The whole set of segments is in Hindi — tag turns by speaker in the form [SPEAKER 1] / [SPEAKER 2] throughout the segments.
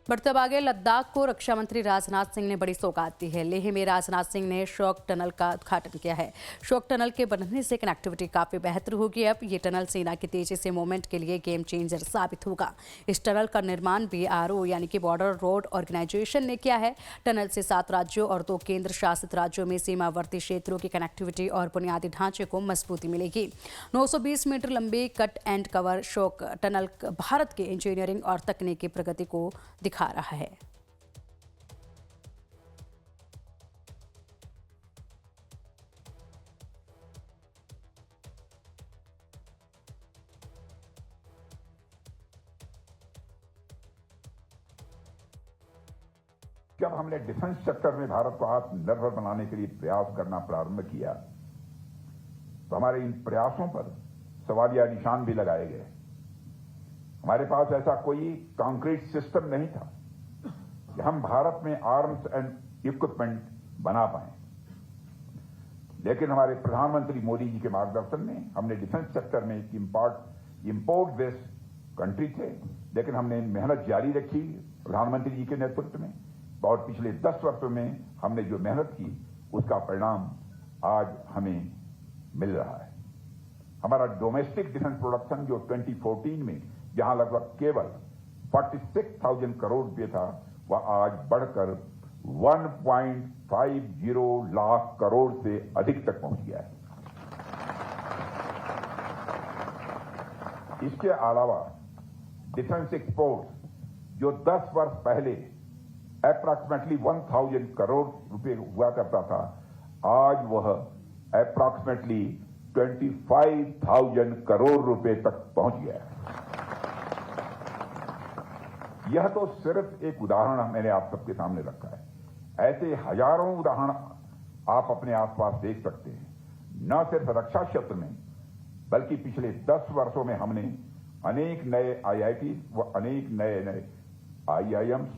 [SPEAKER 1] बढ़ते अब आगे, लद्दाख को रक्षा मंत्री राजनाथ सिंह ने बड़ी सौगात दी है। लेह में राजनाथ सिंह ने शोक टनल का उद्घाटन किया है। शोक टनल के बनने से कनेक्टिविटी काफी बेहतर होगी। अब ये टनल सेना की तेजी से मूवमेंट के लिए गेम चेंजर साबित होगा। इस टनल का निर्माण BRO यानी कि बॉर्डर रोड ऑर्गेनाइजेशन ने किया है। टनल से 7 राज्यों और 2 केंद्र शासित राज्यों में सीमावर्ती क्षेत्रों की कनेक्टिविटी और बुनियादी ढांचे को मजबूती मिलेगी। 920 मीटर लंबी कट एंड कवर शोक टनल भारत के इंजीनियरिंग और तकनीकी प्रगति को दिखा रहा है।
[SPEAKER 2] जब हमने डिफेंस सेक्टर में भारत को आत्मनिर्भर बनाने के लिए प्रयास करना प्रारंभ किया तो हमारे इन प्रयासों पर सवालिया निशान भी लगाए गए। हमारे पास ऐसा कोई कॉन्क्रीट सिस्टम नहीं था कि हम भारत में आर्म्स एंड इक्विपमेंट बना पाए, लेकिन हमारे प्रधानमंत्री मोदी जी के मार्गदर्शन में हमने डिफेंस सेक्टर में एक इंपोर्ट बेस्ड कंट्री थे, लेकिन हमने मेहनत जारी रखी प्रधानमंत्री जी के नेतृत्व में। और पिछले 10 वर्षों में हमने जो मेहनत की उसका परिणाम आज हमें मिल रहा है। हमारा डोमेस्टिक डिफेंस प्रोडक्शन जो 2014 में जहां लगभग केवल 46,000 करोड़ रुपये था, वह आज बढ़कर 1.50 लाख करोड़ से अधिक तक पहुंच गया है। इसके अलावा डिफेंस एक्सपोर्ट जो 10 वर्ष पहले अप्रॉक्सीमेटली 1,000 करोड़ रुपए हुआ करता था, आज वह अप्रॉक्सीमेटली 25,000 करोड़ रुपए तक पहुंच गया है। यह तो सिर्फ एक उदाहरण मैंने आप सबके सामने रखा है। ऐसे हजारों उदाहरण आप अपने आसपास देख सकते हैं। न सिर्फ रक्षा क्षेत्र में, बल्कि पिछले 10 वर्षों में हमने अनेक नए IIT व अनेक नए IIMs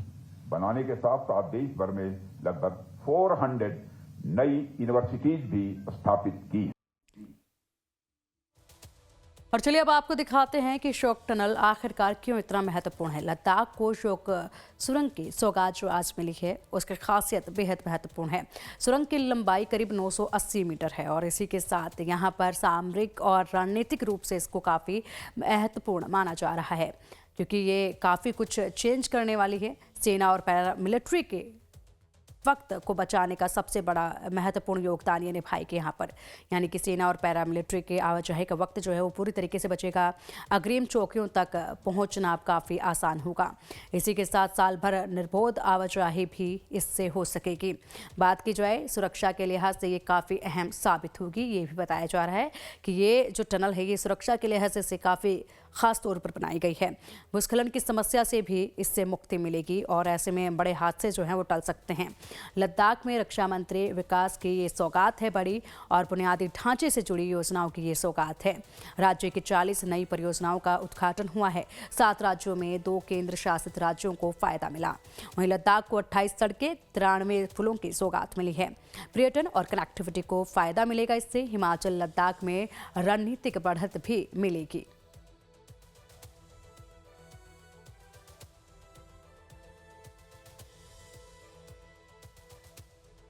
[SPEAKER 2] बनाने के साथ साथ देश भर में लगभग 400 नई यूनिवर्सिटीज भी स्थापित की।
[SPEAKER 1] और चलिए अब आपको दिखाते हैं कि शोक टनल आखिरकार क्यों इतना महत्वपूर्ण है। लद्दाख को शोक सुरंग की सौगात जो आज मिली है उसकी खासियत बेहद महत्वपूर्ण है। सुरंग की लंबाई करीब 980 मीटर है और इसी के साथ यहाँ पर सामरिक और रणनीतिक रूप से इसको काफ़ी महत्वपूर्ण माना जा रहा है, क्योंकि ये काफ़ी कुछ चेंज करने वाली है। सेना और पैरामिलिट्री के वक्त को बचाने का सबसे बड़ा महत्वपूर्ण योगदान ये निभाएगी यहाँ पर, यानी कि सेना और पैरामिलिट्री के आवाजाही का वक्त जो है वो पूरी तरीके से बचेगा। अग्रिम चौकियों तक पहुँचना अब काफ़ी आसान होगा। इसी के साथ साल भर निर्बाध आवाजाही भी इससे हो सकेगी। बात की जाए सुरक्षा के लिहाज से ये काफ़ी अहम साबित होगी। ये भी बताया जा रहा है कि ये जो टनल है ये सुरक्षा के लिहाज से काफ़ी खास तौर पर बनाई गई है। भूस्खलन की समस्या से भी इससे मुक्ति मिलेगी और ऐसे में बड़े हादसे जो हैं वो टल सकते हैं। लद्दाख में रक्षा मंत्री विकास की ये सौगात है बड़ी, और बुनियादी ढांचे से जुड़ी योजनाओं की ये सौगात है। राज्य की 40 नई परियोजनाओं का उद्घाटन हुआ है। 7 राज्यों में 2 केंद्र शासित राज्यों को फायदा मिला। वहीं लद्दाख को 28 सड़कें 93 पुलों की सौगात मिली है। पर्यटन और कनेक्टिविटी को फायदा मिलेगा। इससे हिमाचल लद्दाख में रणनीतिक बढ़त भी मिलेगी।